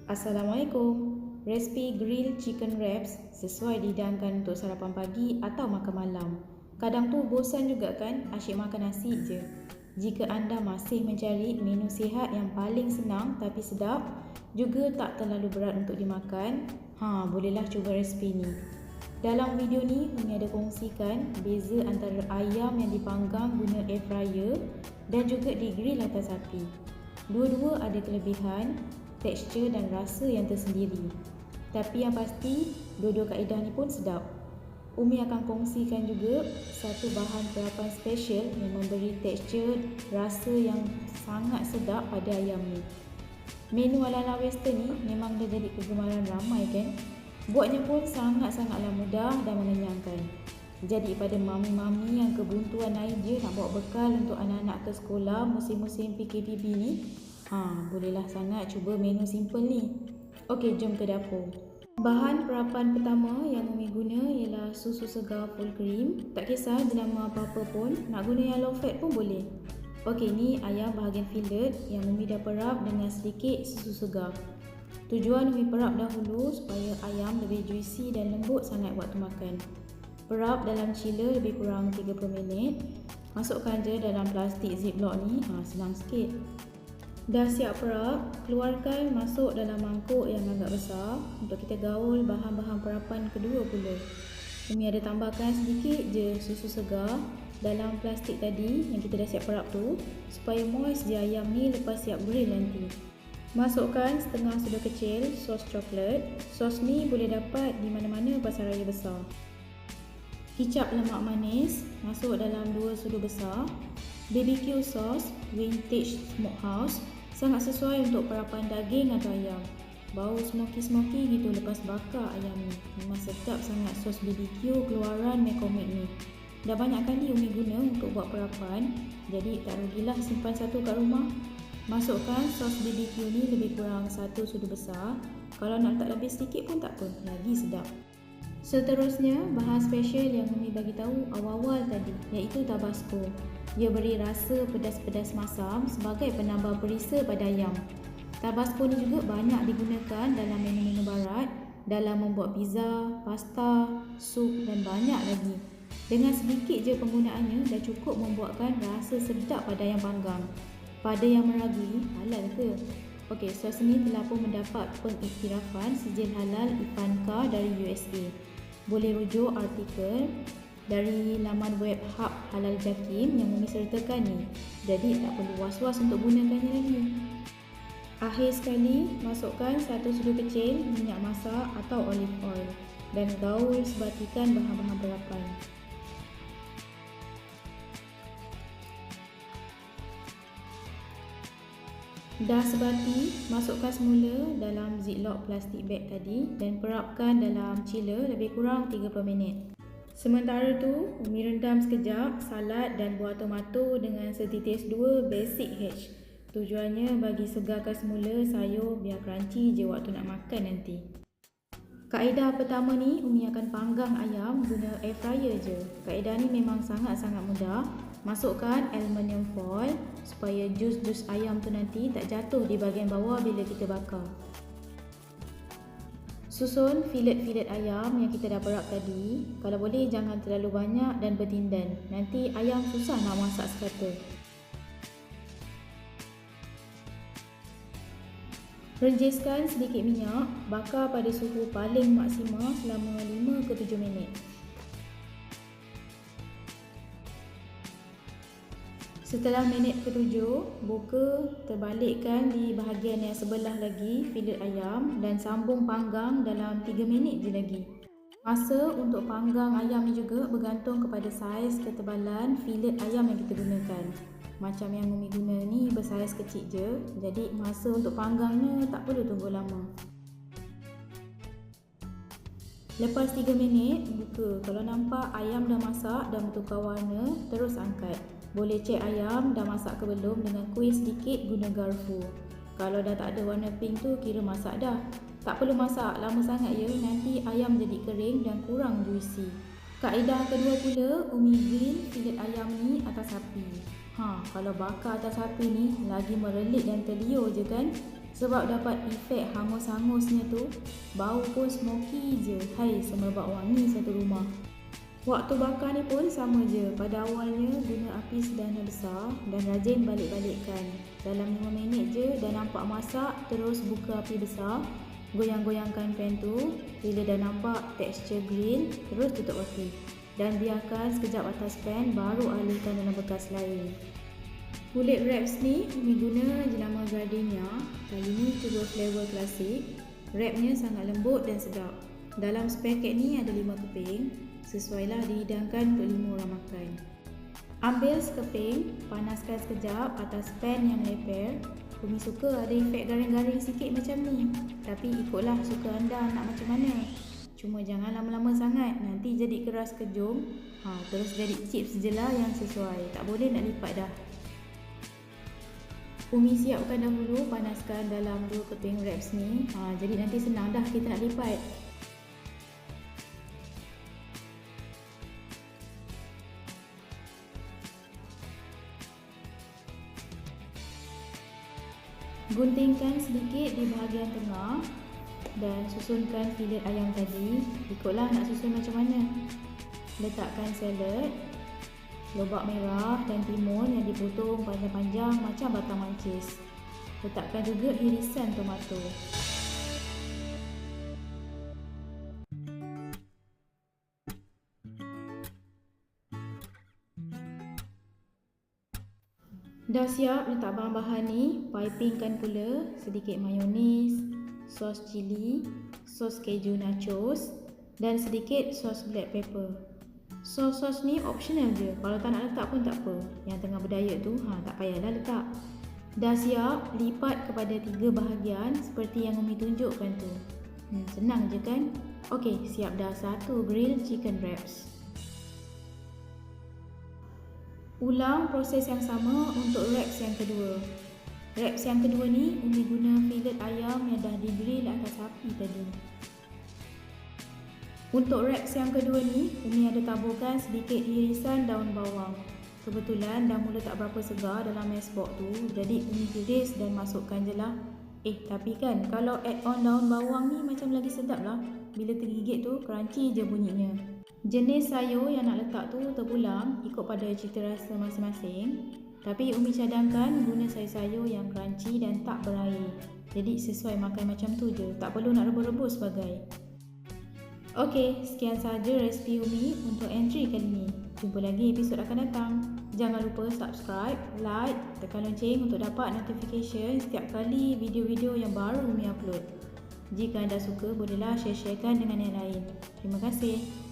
Assalamualaikum. Resipi grill chicken wraps sesuai dihidangkan untuk sarapan pagi atau makan malam. Kadang tu bosan juga kan asyik makan nasi je. Jika anda masih mencari menu sihat yang paling senang tapi sedap, juga tak terlalu berat untuk dimakan, bolehlah cuba resipi ni. Dalam video ni, Umi ada kongsikan beza antara ayam yang dipanggang guna air fryer dan juga di grill atas api. Dua-dua ada kelebihan, tekstur dan rasa yang tersendiri. Tapi yang pasti, dua-dua kaedah ni pun sedap. Umi akan kongsikan juga satu bahan perapan special yang memberi tekstur rasa yang sangat sedap pada ayam ni. Menu ala-ala western ni memang dah jadi kegemaran ramai kan? Buatnya pun sangat-sangatlah mudah dan mengenyangkan. Jadi pada mami-mami yang kebuntuan air je nak bawa bekal untuk anak-anak ke sekolah musim-musim PKPB ni, bolehlah sangat cuba menu simple ni. Okey, jom ke dapur. Bahan perapan pertama yang Umi guna ialah susu segar full cream. Tak kisah jenama apa-apa pun, nak guna yang low fat pun boleh. Okey, ni ayam bahagian fillet yang Umi dah perap dengan sedikit susu segar. Tujuan Umi perap dahulu supaya ayam lebih juicy dan lembut sangat waktu makan. Perap dalam chiller lebih kurang 30 minit. Masukkan je dalam plastik ziplock ni, senang sikit. Dah siap perap, keluarkan masuk dalam mangkuk yang agak besar untuk kita gaul bahan-bahan perapan kedua pula. Umi ada tambahkan sedikit je susu segar dalam plastik tadi yang kita dah siap perap tu supaya moist je ayam ni lepas siap grill nanti. Masukkan setengah sudu kecil sos coklat. Sos ni boleh dapat di mana-mana pasar raya besar. Kicap lemak manis masuk dalam 2 sudu besar. BBQ sauce vintage smokehouse sangat sesuai untuk perapan daging atau ayam. Bau smoky-smoky gitu lepas bakar ayam ni. Memang sedap sangat sos BBQ keluaran McCormick ni. Dah banyak kali Umi guna untuk buat perapan, jadi tak rugilah simpan satu kat rumah. Masukkan sos BBQ ni lebih kurang 1 sudu besar. Kalau nak letak lebih sedikit pun tak apa, lagi sedap. Seterusnya, bahan special yang Umi bagi tahu awal-awal tadi iaitu tabasco. Ia beri rasa pedas-pedas masam sebagai penambah perisa pada ayam. Tabasco ni juga banyak digunakan dalam menu-menu barat, dalam membuat pizza, pasta, sup dan banyak lagi. Dengan sedikit je penggunaannya dah cukup membuatkan rasa sedap pada ayam panggang. Pada yang meragui, halal ke? Okey, sos ni telah pun mendapat pengiktirafan sijil halal IFANCA dari USA. Boleh rujuk artikel dari laman web Hub Halal Jakim yang Umi sertakan ni. Jadi tak perlu was-was untuk gunakannya lagi. Akhir sekali, masukkan 1 sudu kecil minyak masak atau olive oil dan gaul sebatikan bahan-bahan perapan. Dah sebati, masukkan semula dalam ziplock plastik bag tadi dan perapkan dalam chiller lebih kurang 30 minit. Sementara tu, Umi rendam sekejap salad dan buah tomato dengan setitis 2 basic H. Tujuannya bagi segarkan semula sayur biar crunchy je waktu nak makan nanti. Kaedah pertama ni, Umi akan panggang ayam guna air fryer je. Kaedah ni memang sangat-sangat mudah. Masukkan aluminium foil supaya jus-jus ayam tu nanti tak jatuh di bahagian bawah bila kita bakar. Susun filet-filet ayam yang kita dah perap tadi. Kalau boleh jangan terlalu banyak dan bertindan. Nanti ayam susah nak masak sekata. Renjiskan sedikit minyak, bakar pada suhu paling maksimal selama 5 ke 7 minit. Setelah minit ke-7, buka, terbalikkan di bahagian yang sebelah lagi filet ayam dan sambung panggang dalam 3 minit je lagi. Masa untuk panggang ayam ni juga bergantung kepada saiz ketebalan filet ayam yang kita gunakan. Macam yang Umi guna ni bersaiz kecil je, jadi masa untuk panggangnya tak perlu tunggu lama. Lepas 3 minit, buka. Kalau nampak ayam dah masak dan bertukar warna, terus angkat. Boleh cek ayam dah masak ke belum dengan kuih sedikit guna garpu. Kalau dah tak ada warna pink tu, kira masak dah. Tak perlu masak lama sangat ya, nanti ayam jadi kering dan kurang juicy. Kaedah kedua pula, Umi grill filet ayam ni atas api. Kalau bakar atas api ni lagi merelit dan terliur je kan. Sebab dapat efek hangus-hangusnya tu, bau pun smoky je. Hai, semerbak wangi satu rumah. Waktu bakar ni pun sama je. Pada awalnya guna api sederhana besar dan rajin balik-balikkan. Dalam 5 minit je dah nampak masak, terus buka api besar. Goyang-goyangkan pan tu. Bila dah nampak tekstur grill, terus tutup api. Dan biarkan sekejap atas pan, baru alihkan dalam bekas lain. Kulit wraps ni Umi guna jenama Gardenia. Kali ni cuba flavor klasik. Wrapnya sangat lembut dan sedap. Dalam sepaket ni ada 5 keping. Sesuailah dihidangkan untuk 5 orang makan. Ambil sekeping, panaskan sekejap atas pan yang leper. Umi suka ada efek garing-garing sikit macam ni. Tapi ikutlah suka anda nak macam mana. Cuma jangan lama-lama sangat, nanti jadi keras kejung. Terus jadi chips je lah yang sesuai. Tak boleh nak lipat dah. Umi siapkan dahulu, panaskan dalam 2 keping wraps ni. Jadi nanti senang dah kita nak lipat. Guntingkan sedikit di bahagian tengah dan susunkan filet ayam tadi. Ikutlah nak susun macam mana. Letakkan salad, lobak merah dan timun yang dipotong panjang-panjang macam batang mancis. Letakkan juga irisan tomato. Dah siap letak bahan-bahan ni, pipingkan pula sedikit mayonis, sos cili, sos keju nachos dan sedikit sos black pepper. Sos-sos ni optional je, kalau tak nak letak pun tak apa. Yang tengah berdiet tu, tak payahlah letak. Dah siap, lipat kepada 3 bahagian seperti yang Umi tunjukkan tu. Senang je kan? Okey, siap dah 1 grilled chicken wraps. Ulang proses yang sama untuk wraps yang kedua. Wraps yang kedua ni Umi guna filet ayam yang dah di-grill atas api tadi. Untuk wraps yang kedua ni Umi ada taburkan sedikit irisan daun bawang. Kebetulan dah mula tak berapa segar dalam ice box tu, jadi Umi tiris dan masukkan je lah. Tapi kan kalau add on daun bawang ni macam lagi sedap lah. Bila tergigit tu crunchy je bunyinya. Jenis sayur yang nak letak tu terpulang ikut pada cita rasa masing-masing. Tapi Umi cadangkan guna sayur-sayur yang crunchy dan tak berair. Jadi sesuai makan macam tu je, tak perlu nak rebus-rebus sebagai. Okey, sekian sahaja resipi Umi untuk entry kali ni. Jumpa lagi episod akan datang. Jangan lupa subscribe, like, tekan lonceng untuk dapat notification setiap kali video-video yang baru Umi upload. Jika anda suka, bolehlah share-sharekan dengan yang lain. Terima kasih.